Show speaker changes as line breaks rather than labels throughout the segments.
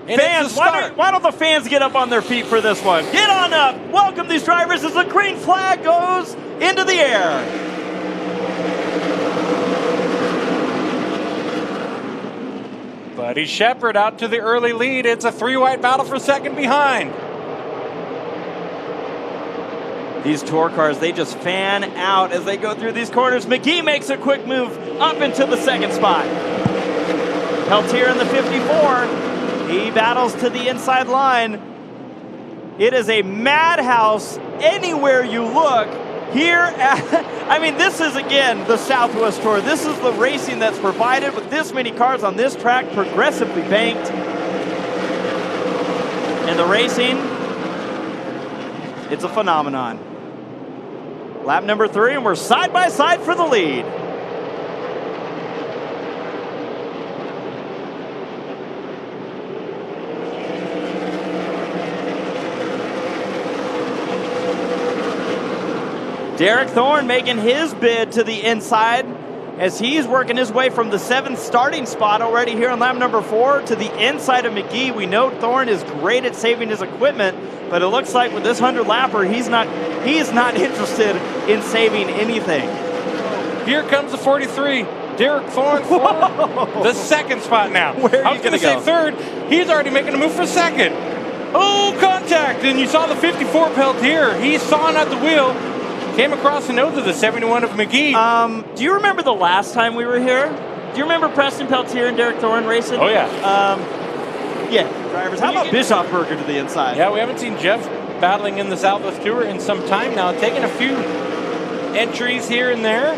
And
Fans, why don't the fans get up on their feet for this one? Get on up. Welcome these drivers as the green flag goes into the air.
Buddy Shepard out to the early lead. It's a three-wide battle for second behind.
These tour cars, they just fan out as they go through these corners. McGee makes a quick move up into the second spot. Peltier in the 54. He battles to the inside line. It is a madhouse anywhere you look. Here, I mean, this is, again, the Southwest Tour. This is the racing that's provided with this many cars on this track, progressively banked. And the racing, it's a phenomenon. Lap number 3, and we're side by side for the lead. Derek Thorne making his bid to the inside as he's working his way from the 7th starting spot already here on lap number 4 to the inside of McGee. We know Thorne is great at saving his equipment, but it looks like with this 100-lapper, he's not interested in saving anything.
Here comes the 43. Derek Thorne for the second spot now.
Where
I was going to say third. He's already making a move for second. Oh, contact. And you saw the 54 Peltier. He's sawing at the wheel. Came across the nose of the 71 of McGee.
Do you remember the last time we were here? Do you remember Preston Peltier and Derek Thorne racing?
Oh, yeah.
Yeah, drivers. How about Bischofberger to the inside?
Yeah, we haven't seen Jeff battling in the Southwest Tour in some time now. Taking a few entries here and there.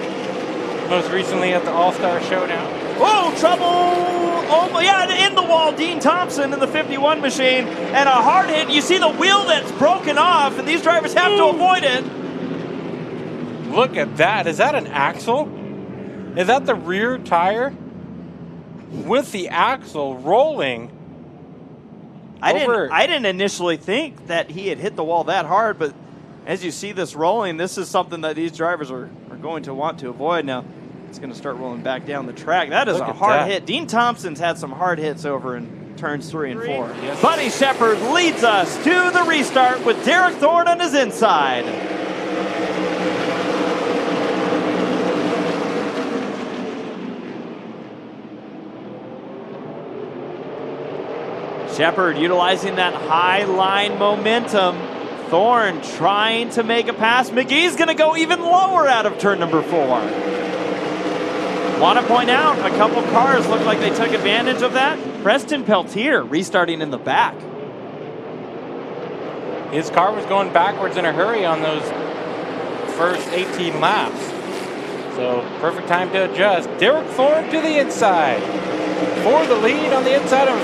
Most recently at the All-Star Showdown.
Oh, trouble! Oh, yeah, in the wall, Dean Thompson in the 51 machine. And a hard hit. You see the wheel that's broken off, and these drivers have to avoid it.
Look at that. Is that an axle? Is that the rear tire? With the axle rolling.
I didn't initially think that he had hit the wall that hard, but as you see this rolling, this is something that these drivers are going to want to avoid. Now, it's going to start rolling back down the track. That is a hard hit. Dean Thompson's had some hard hits over in turns 3 and 4.
Yes.
Buddy Shepard leads us to the restart with Derek Thorne on his inside. Shepard utilizing that high line momentum. Thorne trying to make a pass. McGee's going to go even lower out of turn number 4. Want to point out, a couple cars look like they took advantage of that. Preston Peltier restarting in the back.
His car was going backwards in a hurry on those first 18 laps. So perfect time to adjust. Derek Thorne to the inside for the lead on the inside of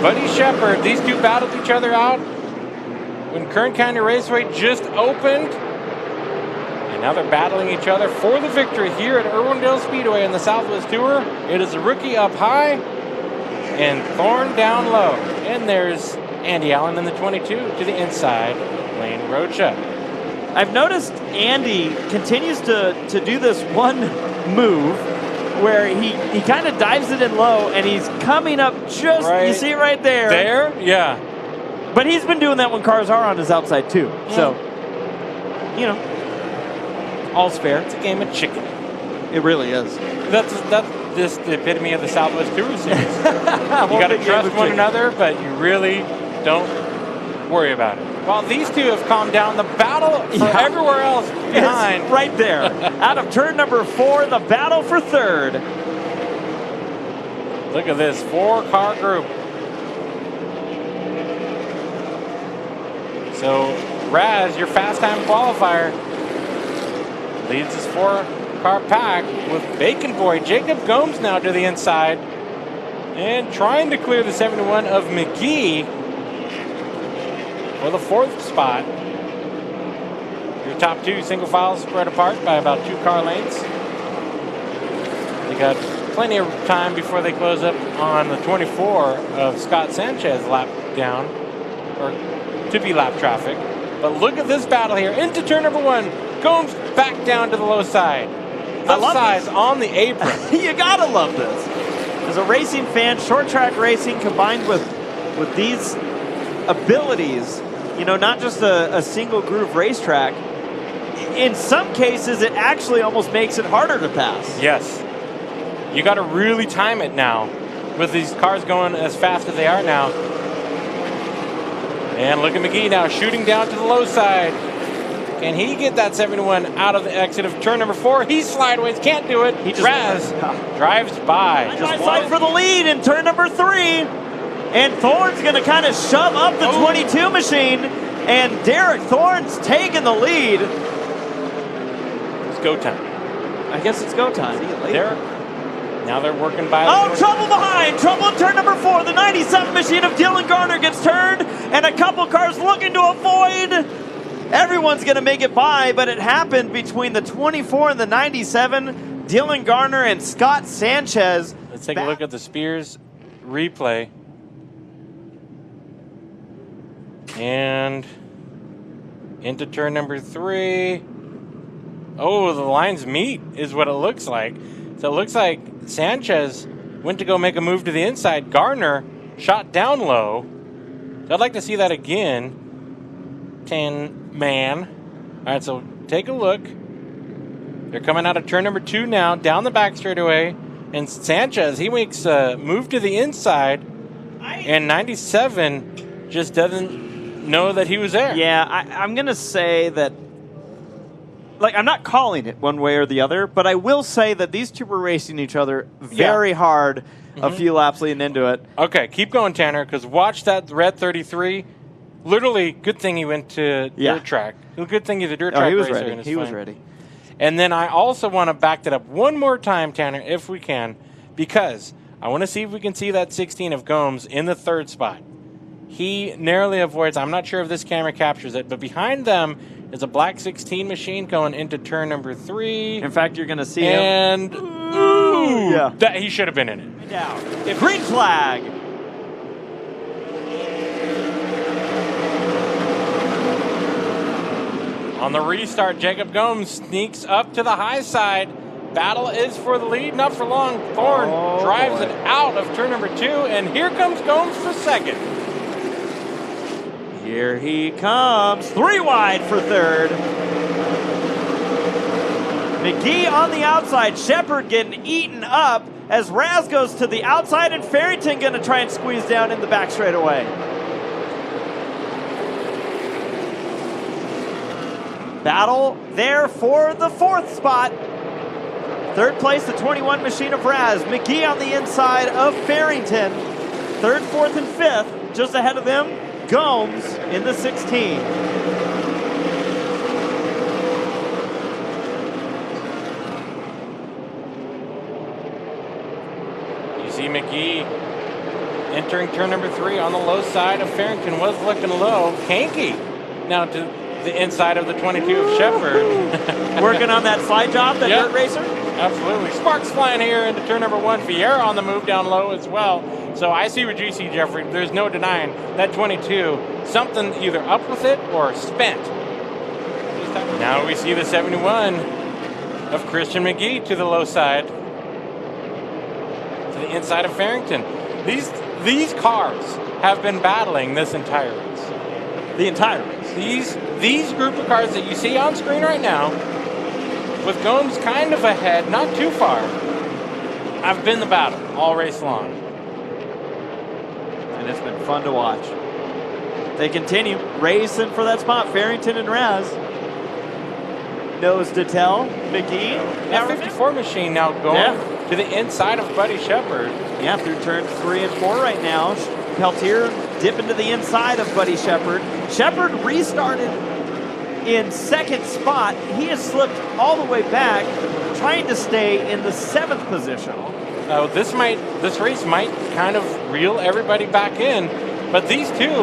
Buddy Shepard. These two battled each other out when Kern County Raceway just opened. And now they're battling each other for the victory here at Irwindale Speedway in the Southwest Tour. It is a rookie up high and Thorne down low. And there's Andy Allen in the 22 to the inside, Lane Rocha.
I've noticed Andy continues to do this one move where he kind of dives it in low and he's coming up just, you see it right there.
There? Yeah.
But he's been doing that when cars are on his outside too. Yeah. So, you know, all's fair.
It's a game of chicken.
It really is.
That's just the epitome of the Southwest Tour Series. You got to trust one another, but you really don't worry about it. While these two have calmed down, the battle for everywhere else behind.
It's right there. Out of turn number 4, the battle for third.
Look at this 4-car group. So Raz, your fast time qualifier, leads his 4-car pack with Bacon Boy Jacob Gomes now to the inside and trying to clear the 71 of McGee for the 4th spot. Your top 2 single files spread apart by about 2 car lengths. They got plenty of time before they close up on the 24 of Scott Sanchez lap down, or to be lap traffic. But look at this battle here into turn number 1. Gomes back down to the low side. Left side's on the apron.
You gotta love this. As a racing fan, short track racing combined with with these abilities, you know, not just a single groove racetrack, in some cases it actually almost makes it harder to pass.
Yes. You got to really time it now with these cars going as fast as they are now. And look at McGee now shooting down to the low side. Can he get that 71 out of the exit of turn number 4? He's slideways, can't do it. He just drives by.
Just fight for the lead in turn number 3. And Thorne's going to kind of shove up the 22 machine. And Derek Thorne's taking the lead.
It's go time.
I guess it's go time.
Derek. Now they're working by.
Oh, trouble behind. Trouble in turn number 4. The 97 machine of Dylan Garner gets turned. And a couple cars looking to avoid. Everyone's going to make it by, but it happened between the 24 and the 97. Dylan Garner and Scott Sanchez.
Let's take a look at the Spears replay. And into turn number 3. Oh, the lines meet is what it looks like. So it looks like Sanchez went to go make a move to the inside. Garner shot down low. So I'd like to see that again. 10-man. All right, so take a look. They're coming out of turn number 2 now, down the back straightaway. And Sanchez, he makes a move to the inside. And 97 just doesn't know that he was there.
Yeah, I'm going to say that, like, I'm not calling it one way or the other, but I will say that these two were racing each other very hard a few laps leading into it.
Okay, keep going, Tanner, because watch that red 33. Literally, good thing he went to dirt track. Good thing he's a dirt track
he was
racer.
ready. He was ready.
And then I also want to back that up one more time, Tanner, if we can, because I want to see if we can see that 16 of Gomes in the 3rd spot. He narrowly avoids. I'm not sure if this camera captures it, but behind them is a black 16 machine going into turn number 3.
In fact, you're going to see
him. And that he should have been in it.
Down. Green flag.
On the restart, Jacob Gomes sneaks up to the high side. Battle is for the lead, not for long. Thorne drives it out of turn number 2, and here comes Gomes for 2nd.
Here he comes. 3 wide for 3rd. McGee on the outside. Shepard getting eaten up as Raz goes to the outside, and Farrington going to try and squeeze down in the back straightaway. Battle there for the 4th spot. 3rd place, the 21 machine of Raz. McGee on the inside of Farrington. 3rd, 4th, and 5th. Just ahead of them, Gomes in the 16.
You see McGee entering turn number 3 on the low side of Farrington. Was looking low. Hanky now to the inside of the 22 of Shepard.
Working on that slide job, that dirt racer?
Absolutely. Sparks flying here into turn number 1. Vieira on the move down low as well. So I see what you see, Jeffrey. There's no denying that 22, something either up with it or spent. Now we see the 71 of Christian McGee to the low side. To the inside of Farrington. These cars have been battling this entire race.
The entire race.
These group of cars that you see on screen right now, with Gomes kind of ahead, not too far, have been the battle all race long.
And it's been fun to watch. They continue racing for that spot. Farrington and Raz. Nose to tell. McGee.
That 54 machine now going to the inside of Buddy Shepard.
Yeah, through turns 3 and 4 right now. Peltier dipping to the inside of Buddy Shepard. Shepard restarted in 2nd spot. He has slipped all the way back, trying to stay in the 7th position.
This race might kind of reel everybody back in, but these two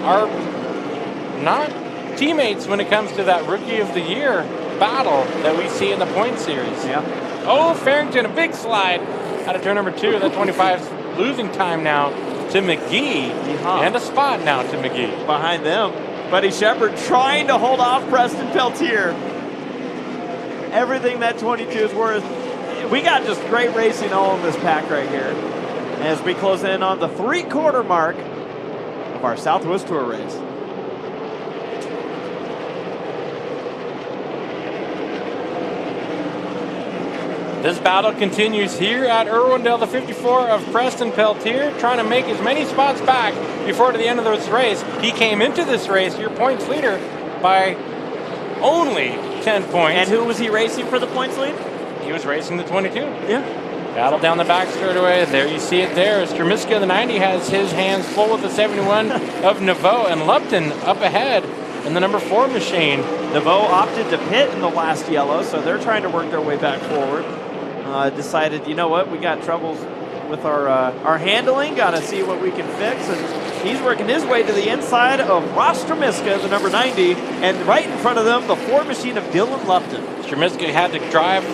are not teammates when it comes to that Rookie of the Year battle that we see in the point series.
Yeah.
Oh, Farrington, a big slide out of turn number 2. That 25's losing time now to McGee, and a spot now to McGee.
Behind them, Buddy Shepard trying to hold off Preston Peltier. Everything that 22 is worth. We got just great racing all in this pack right here. As we close in on the 3/4 mark of our Southwest Tour race.
This battle continues here at Irwindale, the 54 of Preston Peltier, trying to make as many spots back before to the end of this race. He came into this race, your points leader, by only 10 points.
And who was he racing for the points lead?
He was racing the 22.
Yeah.
Battle down the back straightaway. There you see it there. As Tremiska, the 90, has his hands full with the 71 of Naveau, and Lupton up ahead in the number 4 machine.
Naveau opted to pit in the last yellow, so they're trying to work their way back forward. Decided, you know what, we got troubles with our handling, got to see what we can fix, and he's working his way to the inside of Ross Tremiska, the number 90, and right in front of them, the 4 machine of Dylan Lupton.
Tremiska had to drive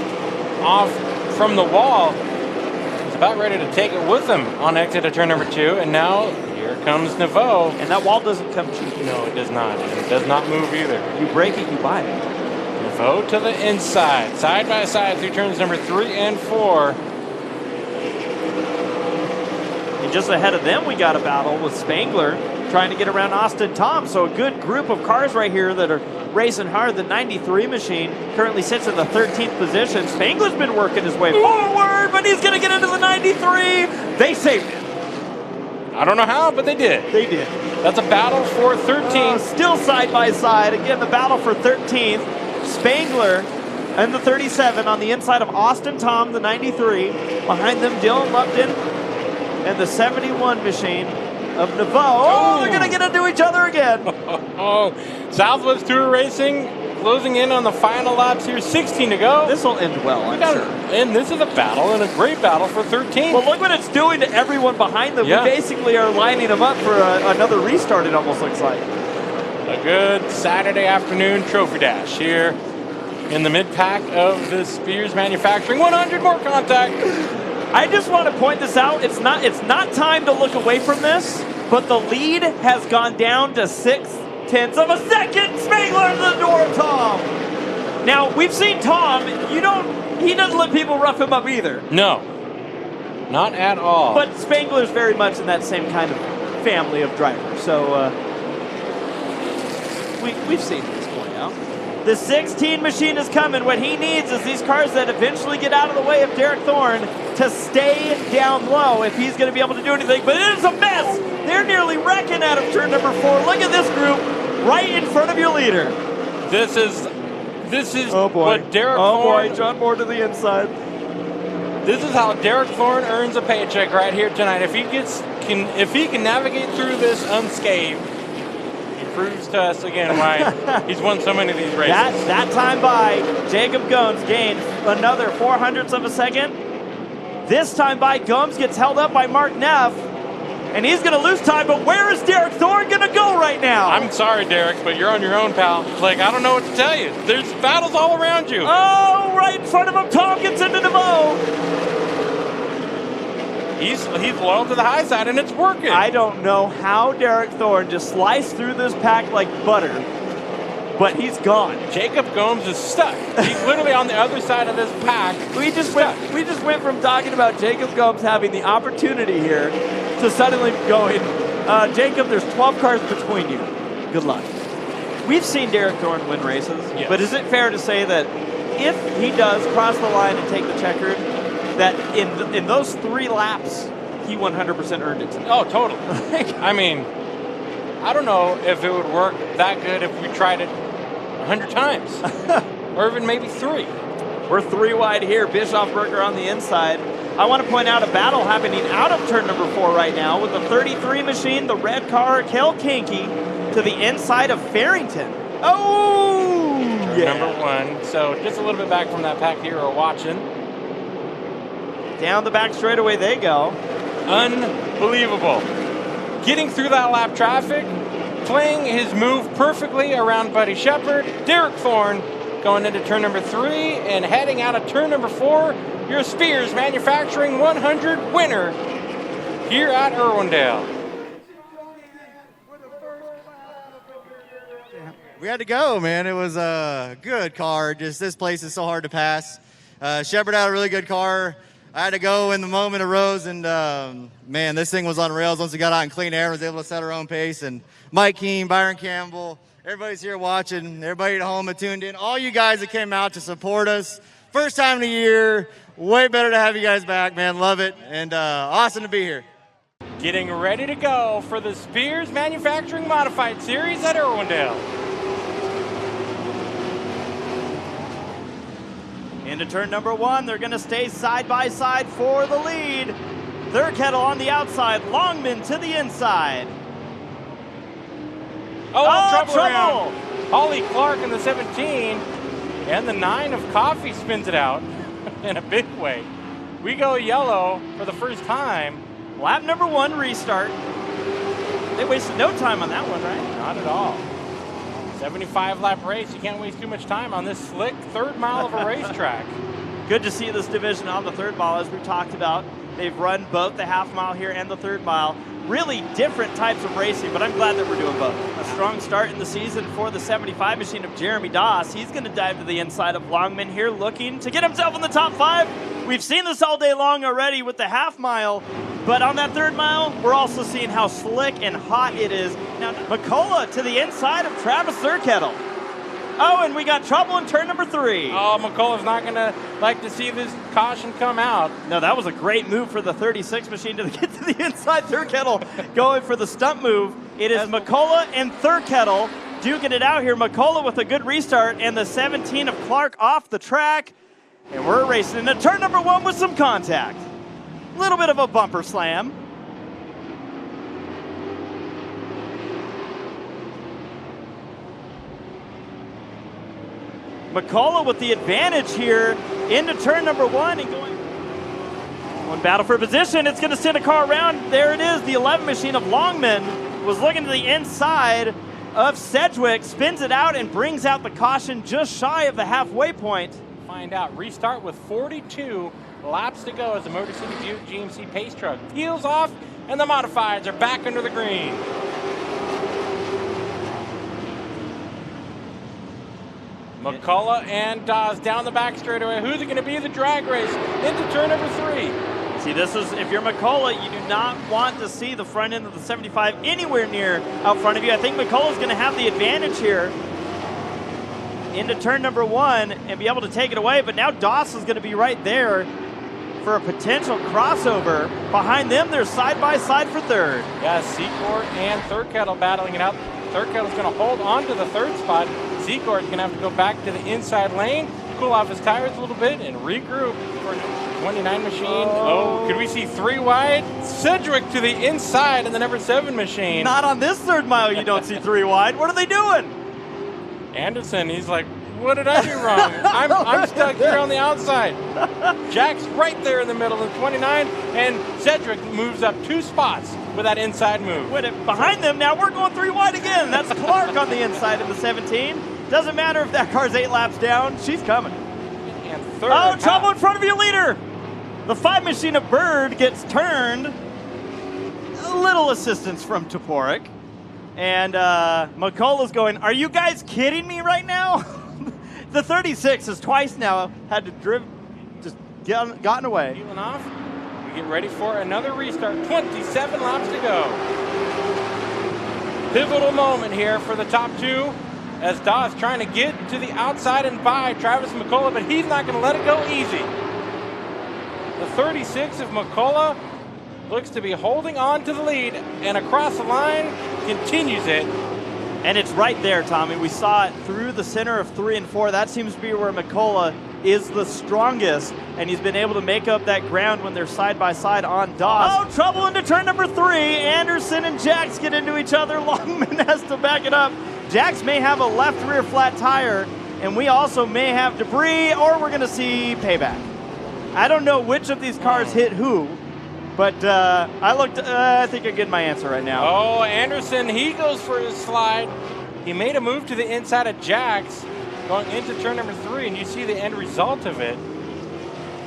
off from the wall. He's about ready to take it with him on exit of turn number 2, and now here comes Naveau.
And that wall doesn't come cheap.
No, it does not. And it does not move either.
You break it, you buy it.
Naveau to the inside, side by side through turns number 3 and 4.
And just ahead of them, we got a battle with Spangler trying to get around Austin Tom. So a good group of cars right here that are racing hard. The 93 machine currently sits in the 13th position. Spangler's been working his way forward, but he's going to get into the 93. They saved it.
I don't know how, but they did.
They did.
That's a battle for 13th.
Still side by side. Again, the battle for 13th. Spangler and the 37 on the inside of Austin Tom, the 93. Behind them, Dylan Lupton and the 71 machine of Naveau. Oh, they're going to get into each other again.
Southwest Tour Racing closing in on the final laps here. 16 to go.
This will end well, I'm sure.
And this is a battle, and a great battle for 13.
Well, look what it's doing to everyone behind them.
Yeah.
We basically are lining them up for another restart, it almost looks like.
A good Saturday afternoon trophy dash here in the mid-pack of the Spears Manufacturing. 100 more contact.
I just want to point this out. It's not time to look away from this, but the lead has gone down to 0.6 of a second. Spangler in the door of Tom. Now, we've seen Tom. He doesn't let people rough him up either.
No, not at all.
But Spangler's very much in that same kind of family of drivers. So, we've seen this going out. The 16 machine is coming. What he needs is these cars that eventually get out of the way of Derek Thorne to stay down low if he's going to be able to do anything. But it is a mess. They're nearly wrecking out of turn number 4. Look at this group right in front of your leader.
This is
oh boy.
what Derek
oh
Thorne...
boy, John Moore to the inside.
This is how Derek Thorne earns a paycheck right here tonight. If he can navigate through this unscathed, proves to us again why he's won so many of these races.
That time by Jacob Gomes gained another 0.04 of a second. This time by Gomes gets held up by Mark Neff, and he's going to lose time. But where is Derek Thorne going to go right now?
I'm sorry, Derek, but you're on your own, pal. Like, I don't know what to tell you. There's battles all around you.
Oh, right in front of him, Tom gets into Naveau.
He's loyal to the high side, and it's working.
I don't know how Derek Thorne just sliced through this pack like butter, but he's gone.
Jacob Gomes is stuck. He's literally on the other side of this pack.
We just went from talking about Jacob Gomes having the opportunity here to suddenly going, Jacob, there's 12 cars between you. Good luck. We've seen Derek Thorne win races,
yes.
But is it fair to say that if he does cross the line and take the checkered, that in those 3 laps, he 100% earned it tonight?
Oh, totally. I mean, I don't know if it would work that good if we tried it 100 times. Or even maybe 3.
We're 3 wide here. Bischofberger on the inside. I want to point out a battle happening out of turn number 4 right now with the 33 machine, the red car, Kel Kinky, to the inside of Farrington. Oh, yeah.
Number 1. So just a little bit back from that pack here we're watching.
Down the back straightaway they go.
Unbelievable. Getting through that lap traffic, playing his move perfectly around Buddy Shepard. Derek Thorne going into turn number 3 and heading out of turn number 4. Your Spears Manufacturing 100 winner here at Irwindale.
We had to go, man. It was a good car. Just this place is so hard to pass. Shepard had a really good car. I had to go when the moment arose, and man, this thing was on rails once we got out in clean air. Was able to set our own pace, and Mike Keene, Byron Campbell, everybody's here watching, everybody at home that tuned in, all you guys that came out to support us. First time in a year, way better to have you guys back, man. Love it, and awesome to be here.
Getting ready to go for the Spears Manufacturing Modified Series at Irwindale.
Into turn number 1, they're going to stay side by side for the lead. Thurkettle on the outside, Longman to the inside.
Trouble around. Holly Clark in the 17, and the 9 of Coffee spins it out in a big way. We go yellow for the first time.
Lap number 1 restart. They wasted no time on that one, right?
Not at all. 75 lap race. You can't waste too much time on this slick third mile of a racetrack.
Good to see this division on the third mile, as we talked about. They've run both the half mile here and the third mile. Really different types of racing, but I'm glad that we're doing both. A strong start in the season for the 75 machine of Jeremy Doss. He's going to dive to the inside of Longman here, looking to get himself in the top 5. We've seen this all day long already with the half mile, but on that third mile, we're also seeing how slick and hot it is. Now, McCullough to the inside of Travis Thurkettle. Oh, and we got trouble in turn number 3.
Oh, McCullough's not going to like to see this caution come out.
No, that was a great move for the 36 machine to get to the inside. Thurkettle going for the stunt move. It is McCullough and Thurkettle duking it out here. McCullough with a good restart, and the 17 of Clark off the track. And we're racing into turn number 1 with some contact. A little bit of a bumper slam. McCullough with the advantage here into turn number 1 and going one battle for position. It's going to send a car around. There it is. The 11 machine of Longman was looking to the inside of Sedgwick, spins it out and brings out the caution just shy of the halfway point.
Find out. Restart with 42 laps to go as the Motor City Buick GMC pace truck peels off, and the modifieds are back under the green. McCullough and Dawes down the back straightaway. Who's it going to be? The drag race into turn number 3.
See, this is, if you're McCullough, you do not want to see the front end of the 75 anywhere near out front of you. I think McCullough's going to have the advantage here into turn number 1 and be able to take it away, but now Doss is going to be right there for a potential crossover. Behind them, they're side by side for third.
Yeah, Secord and Thurkettle battling it out. Thurkettle's going to hold on to the third spot. Secord's going to have to go back to the inside lane, cool off his tires a little bit, and regroup for 29 machine. Oh, could we see 3 wide? Sedgwick to the inside in the number 7 machine.
Not on this third mile, you don't see 3 wide. What are they doing?
Anderson, he's like, what did I do wrong? I'm stuck here on the outside. Jack's right there in the middle of 29, and Sedgwick moves up 2 spots with that inside move.
Behind them now, we're going 3 wide again. That's Clark on the inside of the 17. Doesn't matter if that car's 8 laps down, she's coming.
And third.
Oh, trouble in front of your leader. The 5 machine of Bird gets turned. A little assistance from Toporek. And McCullough's going, are you guys kidding me right now? The 36 has twice now had to gotten away.
Peeling off. We get ready for another restart. 27 laps to go. Pivotal moment here for the top 2 as Dawes trying to get to the outside and by Travis McCullough, but he's not going to let it go easy. The 36 of McCullough looks to be holding on to the lead, and across the line continues it.
And it's right there, Tommy. We saw it through the center of 3 and 4. That seems to be where McCullough is the strongest, and he's been able to make up that ground when they're side by side on Doss. Oh, trouble into turn number 3. Anderson and Jax get into each other. Longman has to back it up. Jax may have a left rear flat tire, and we also may have debris, or we're going to see payback. I don't know which of these cars hit who, but I think I get my answer right now.
Oh, Anderson, he goes for his slide. He made a move to the inside of Jax going into turn number 3, and you see the end result of it.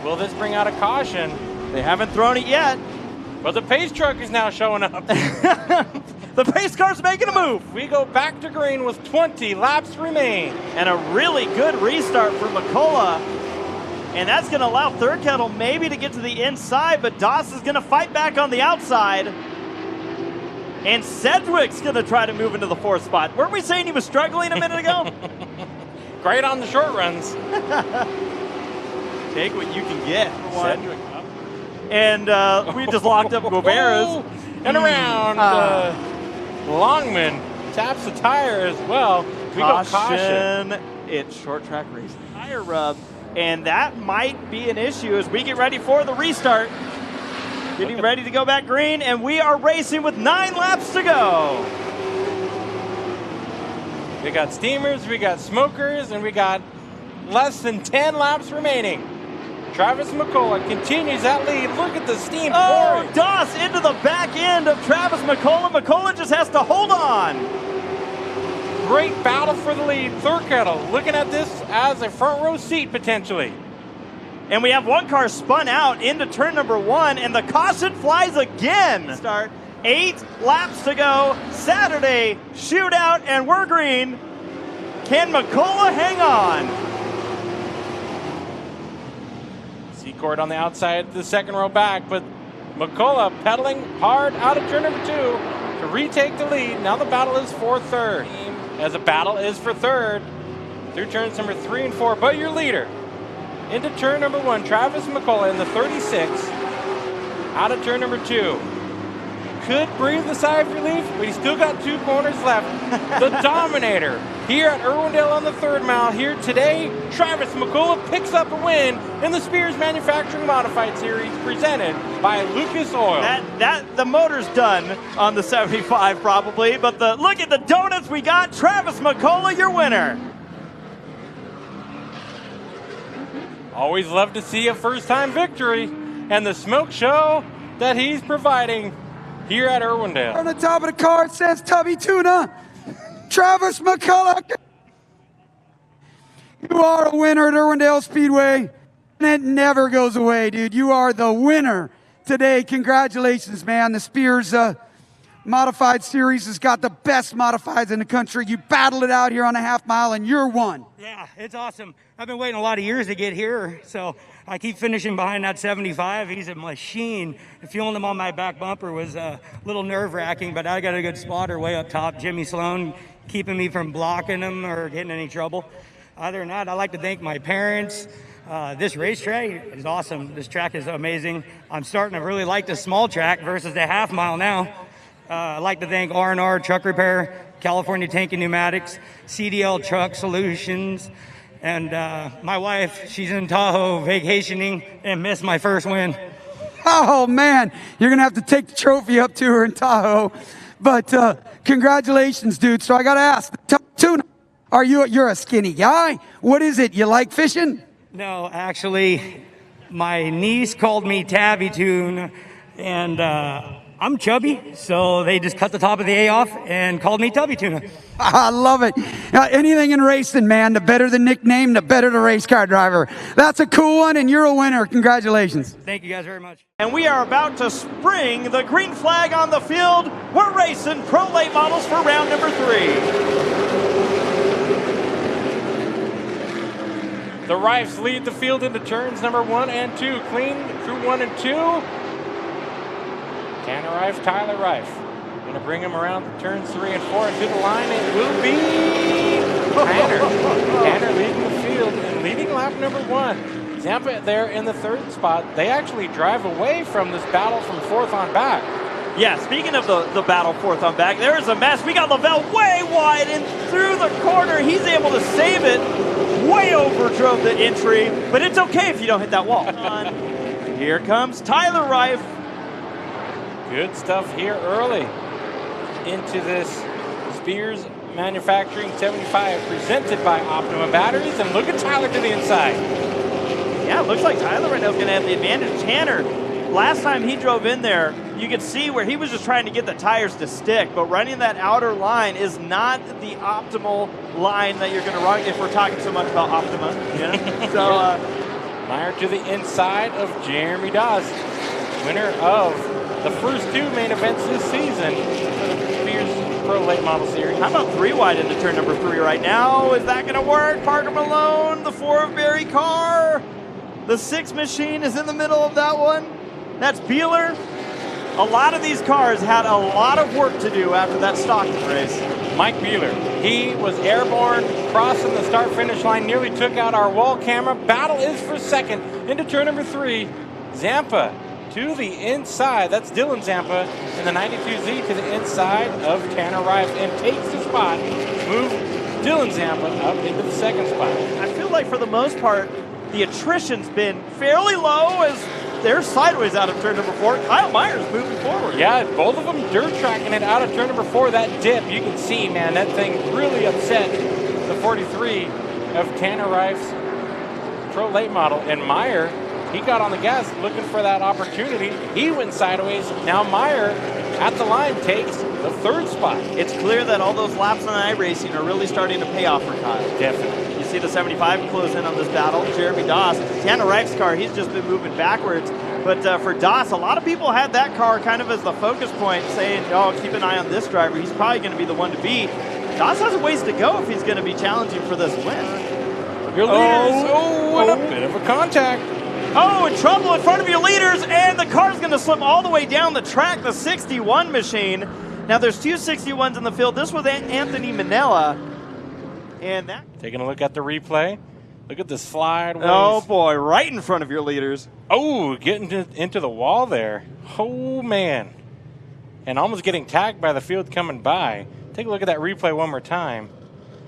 Will this bring out a caution?
They haven't thrown it yet.
But the pace truck is now showing up.
The pace car's making a move.
We go back to green with 20 laps remain.
And a really good restart for McCullough. And that's going to allow Third Kettle maybe to get to the inside, but Doss is going to fight back on the outside. And Sedgwick's going to try to move into the 4th spot. Weren't we saying he was struggling a minute ago?
Great on the short runs.
Take what you can get.
Sedgwick up.
And we just locked up Guevara's.
And around. Longman taps the tire as well. We go caution.
It's short track racing. Tire rub. And that might be an issue as we get ready for the restart. Getting ready to go back green, and we are racing with 9 laps to go.
We got steamers, we got smokers, and we got less than 10 laps remaining. Travis McCullough continues that lead. Look at the steam pouring.
Doss into the back end of Travis McCullough. McCullough just has to hold on.
Great battle for the lead. Third Kettle looking at this as a front row seat potentially.
And we have one car spun out into turn number 1, and the caution flies again. Start 8 laps to go. Saturday shootout, and we're green. Can McCullough hang on?
Secord on the outside, the second row back, but McCullough pedaling hard out of turn number 2 to retake the lead. Now the battle is for third. As the battle is for third through turns number 3 and 4. But your leader into turn number 1, Travis McCullough in the 36, out of turn number 2. Could breathe a sigh of relief, but he's still got 2 corners left. The Dominator here at Irwindale on the 3rd mile. Here today, Travis McCullough picks up a win in the Spears Manufacturing Modified Series presented by Lucas Oil.
The motor's done on the 75 probably, but look at the donuts we got. Travis McCullough, your winner.
Always love to see a first-time victory, and the smoke show that he's providing here at Irwindale.
On the top of the car it says Tubby Tuna. Travis McCullough. You are a winner at Irwindale Speedway, and it never goes away, dude. You are the winner today. Congratulations, man. The Spears Modified Series has got the best modifieds in the country. You battled it out here on a half mile, and you're one.
Yeah, it's awesome. I've been waiting a lot of years to get here, so I keep finishing behind that 75. He's a machine. Feeling him on my back bumper was a little nerve-wracking, but I got a good spotter way up top, Jimmy Sloan, keeping me from blocking him or getting any trouble. Other than that, I'd like to thank my parents. This racetrack is awesome. This track is amazing. I'm starting to really like the small track versus the half mile now. I'd like to thank R&R Truck Repair, California Tank and Pneumatics, CDL Truck Solutions, and my wife. She's in Tahoe vacationing and missed my first win.
Oh, man. You're going to have to take the trophy up to her in Tahoe. But congratulations, dude. So I got to ask, Tuna, you're a skinny guy? What is it? You like fishing?
No, actually, my niece called me Tabby Tune, and I'm chubby, so they just cut the top of the A off and called me Tubby Tuna.
I love it. Anything in racing, man, the better the nickname, the better the race car driver. That's a cool one, and you're a winner. Congratulations.
Thank you guys very much.
And we are about to spring the green flag on the field. We're racing Pro Late Models for round number 3.
The Rifes lead the field into turns number 1 and 2. Clean through 1 and 2. Tanner Rife, Tyler Rife. Going to bring him around to turns 3 and 4 and to the line. It will be Tanner. Tanner leading the field and leading lap number 1. Zampa there in the 3rd spot. They actually drive away from this battle from 4th on back.
Yeah, speaking of the battle 4th on back, there is a mess. We got Lavelle way wide and through the corner. He's able to save it. Way overdrove the entry, but it's okay if you don't hit that wall. Here comes Tyler Rife.
Good stuff here early into this Spears Manufacturing 75 presented by Optima Batteries. And look at Tyler to the inside.
Yeah, it looks like Tyler right now is going to have the advantage. Tanner, last time he drove in there, you could see where he was just trying to get the tires to stick, but running that outer line is not the optimal line that you're going to run if we're talking so much about Optima. You know? So,
Meyer to the inside of Jeremy Dawes, winner of the first 2 main events this season for the Spears Pro Late Model Series.
How about 3 wide into turn number 3 right now? Is that going to work? Parker Malone, the 4 of Barry Carr. The 6 machine is in the middle of that one. That's Beeler. A lot of these cars had a lot of work to do after that Stockton race.
Mike Beeler, he was airborne, crossing the start-finish line, nearly took out our wall camera. Battle is for second into turn number 3. Zampa to the inside. That's Dylan Zampa in the 92Z to the inside of Tanner Rife and takes the spot. Move Dylan Zampa up into the second spot.
I feel like for the most part, the attrition's been fairly low as they're sideways out of turn number 4. Kyle Myers moving forward.
Yeah, both of them dirt tracking it out of turn number 4. That dip, you can see, man, that thing really upset the 43 of Tanner Rife's Pro Late model. And Meyer, he got on the gas looking for that opportunity. He went sideways. Now Meyer at the line takes the 3rd spot.
It's clear that all those laps on iRacing are really starting to pay off for Kyle.
Definitely.
You see the 75 close in on this battle. Jeremy Doss, Tanner Rife's car, he's just been moving backwards. But for Doss, a lot of people had that car kind of as the focus point, saying, oh, keep an eye on this driver. He's probably going to be the one to beat. Doss has a ways to go if he's going to be challenging for this win.
Your leaders, and a bit of a contact.
Oh, in trouble in front of your leaders, and the car's going to slip all the way down the track, the 61 machine. Now, there's 2 61s in the field. This was Anthony Manella. And that.
Taking a look at the replay. Look at the slide.
Oh, boy, right in front of your leaders.
Oh, getting into the wall there. Oh, man. And almost getting tagged by the field coming by. Take a look at that replay one more time.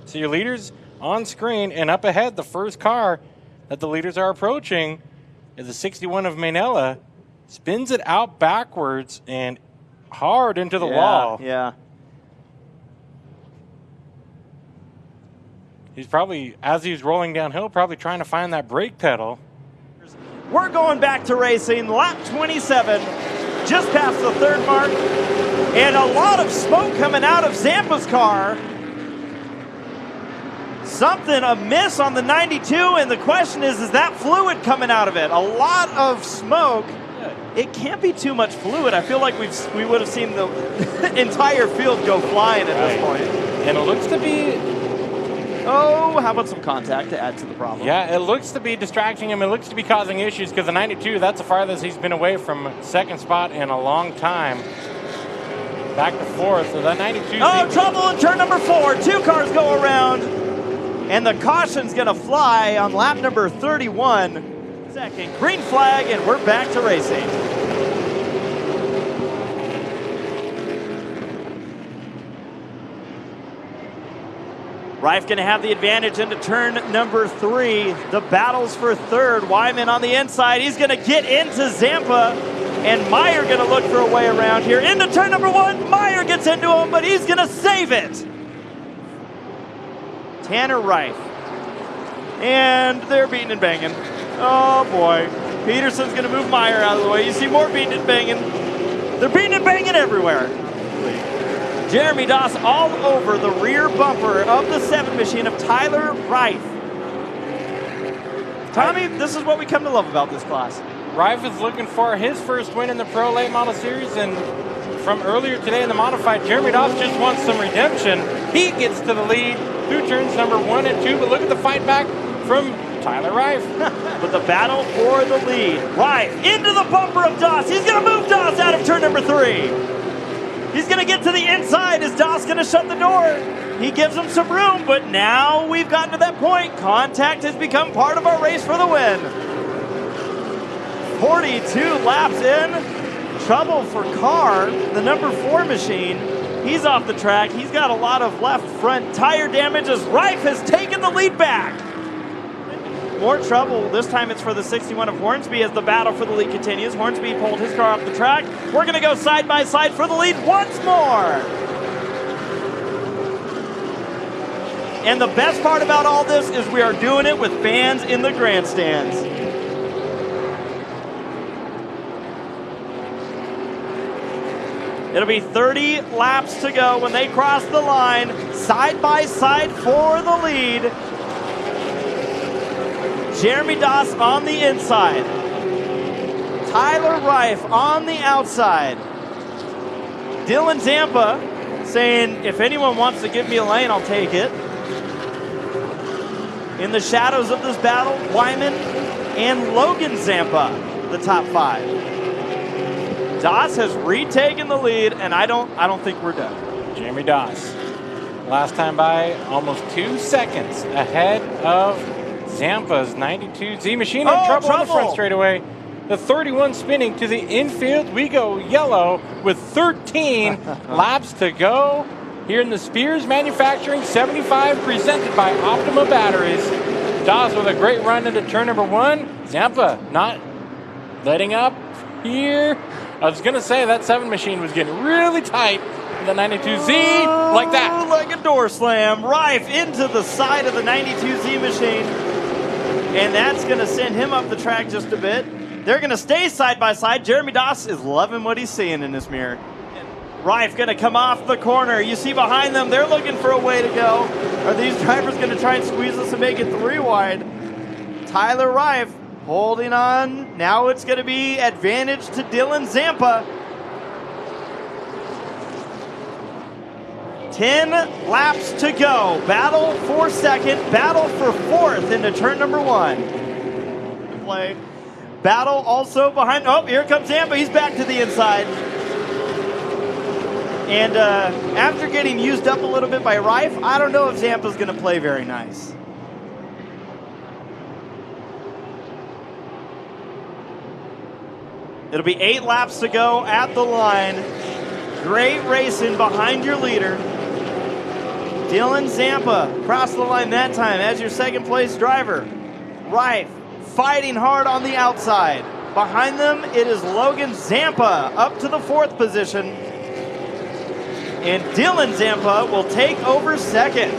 So your leaders on screen, and up ahead, the first car that the leaders are approaching is the 61 of Manella. Spins it out backwards and hard into the wall.
Yeah.
He's probably, as he's rolling downhill, probably trying to find that brake pedal.
We're going back to racing, lap 27, just past the 3rd mark, and a lot of smoke coming out of Zampa's car. Something amiss on the 92, and the question is that fluid coming out of it? A lot of smoke. It can't be too much fluid. I feel like we would have seen the entire field go flying at this point.
And it looks to be...
Oh, how about some contact to add to the problem?
Yeah, it looks to be distracting him. It looks to be causing issues because the 92, that's the farthest he's been away from second spot in a long time. Back to 4th, so that 92...
Oh, trouble in turn number 4. 2 cars go around, and the caution's going to fly on lap number 31. Second green flag, and we're back to racing. Rife going to have the advantage into turn number 3. The battle's for 3rd. Wyman on the inside. He's going to get into Zampa. And Meyer going to look for a way around here. Into turn number 1. Meyer gets into him, but he's going to save it. Tanner Rife. And they're beating and banging. Oh, boy. Peterson's going to move Meyer out of the way. You see more beating and banging. They're beating and banging everywhere. Jeremy Doss all over the rear bumper of the 7 machine of Tyler Rife. Tommy, this is what we come to love about this class.
Rife is looking for his first win in the Pro Late Model Series, and from earlier today in the Modified, Jeremy Doss just wants some redemption. He gets to the lead through turns number 1 and 2, but look at the fight back from Tyler Rife.
But the battle for the lead. Rife into the bumper of Doss. He's going to move Doss out of turn number 3. He's going to get to the inside. Is Doss going to shut the door? He gives him some room, but now we've gotten to that point. Contact has become part of our race for the win. 42 laps in. Trouble for Carr, the number 4 machine. He's off the track. He's got a lot of left front tire damage as Rife has taken the lead back. More trouble. This time it's for the 61 of Hornsby as the battle for the lead continues. Hornsby pulled his car off the track. We're going to go side by side for the lead once more. And the best part about all this is we are doing it with fans in the grandstands. It'll be 30 laps to go when they cross the line, side by side for the lead. Jeremy Doss on the inside. Tyler Rife on the outside. Dylan Zampa saying, if anyone wants to give me a lane, I'll take it. In the shadows of this battle, Wyman and Logan Zampa, the top 5. Doss has retaken the lead, and I don't think we're done.
Jeremy Doss, last time by almost 2 seconds ahead of Zampa's 92Z machine. In trouble on the front straightaway. The 31 spinning to the infield. We go yellow with 13 laps to go here in the Spears Manufacturing 75 presented by Optima Batteries. Doss with a great run into turn number 1. Zampa not letting up here. I was going to say that 7 machine was getting really tight. The 92Z, like that.
Like a door slam. Rife into the side of the 92Z machine. And that's going to send him up the track just a bit. They're going to stay side by side. Jeremy Doss is loving what he's seeing in this mirror. Rife going to come off the corner. You see behind them, they're looking for a way to go. Are these drivers going to try and squeeze us and make it 3 wide? Tyler Rife holding on. Now it's going to be advantage to Dylan Zampa. 10 laps to go. Battle for second, battle for 4th into turn number 1. Play. Battle also behind, oh, here comes Zampa. He's back to the inside. And after getting used up a little bit by Rife, I don't know if Zampa's going to play very nice. It'll be 8 laps to go at the line. Great racing behind your leader. Dylan Zampa crossed the line that time as your second place driver. Rife fighting hard on the outside. Behind them, it is Logan Zampa up to the 4th position. And Dylan Zampa will take over second.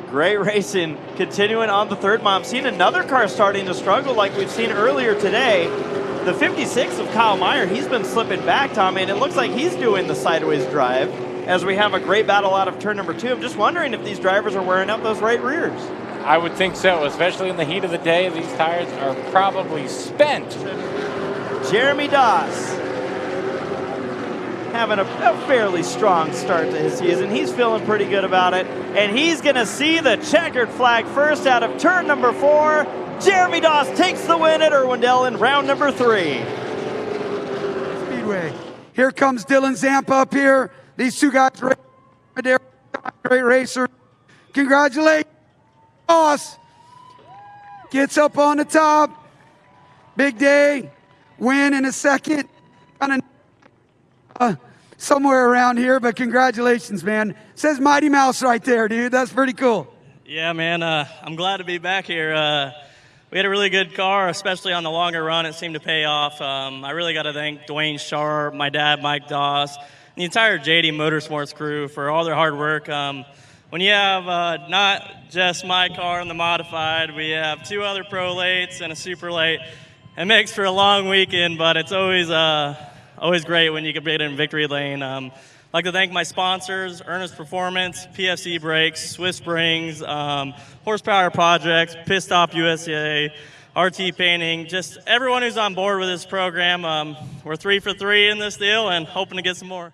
Great racing continuing on the 3rd mile. I'm seeing another car starting to struggle like we've seen earlier today. The 56 of Kyle Meyer, he's been slipping back, Tommy, and it looks like he's doing the sideways drive as we have a great battle out of turn number 2. I'm just wondering if these drivers are wearing out those right rears.
I would think so, especially in the heat of the day. These tires are probably spent.
Jeremy Doss having a fairly strong start to his season. He's feeling pretty good about it, and he's going to see the checkered flag first out of turn number 4. Jeremy Doss takes the win at Irwindale in round number 3.
Speedway. Here comes Dylan Zampa up here. These 2 guys, great racers. Congratulations. Doss gets up on the top. Big day. Win in a second. Kind of somewhere around here, but congratulations, man. Says Mighty Mouse right there, dude. That's pretty cool.
Yeah, man. I'm glad to be back here. We had a really good car, especially on the longer run. It seemed to pay off. I really got to thank Dwayne Sharp, my dad, Mike Doss, and the entire JD Motorsports crew for all their hard work. When you have not just my car in the modified, we have 2 other pro lates and a super late. It makes for a long weekend, but it's always great when you can get in victory lane. I'd like to thank my sponsors, Ernest Performance, PFC Brakes, Swiss Springs, Horsepower Projects, Pit Stop USA, RT Painting, just everyone who's on board with this program. We're 3 for 3 in this deal and hoping to get some more.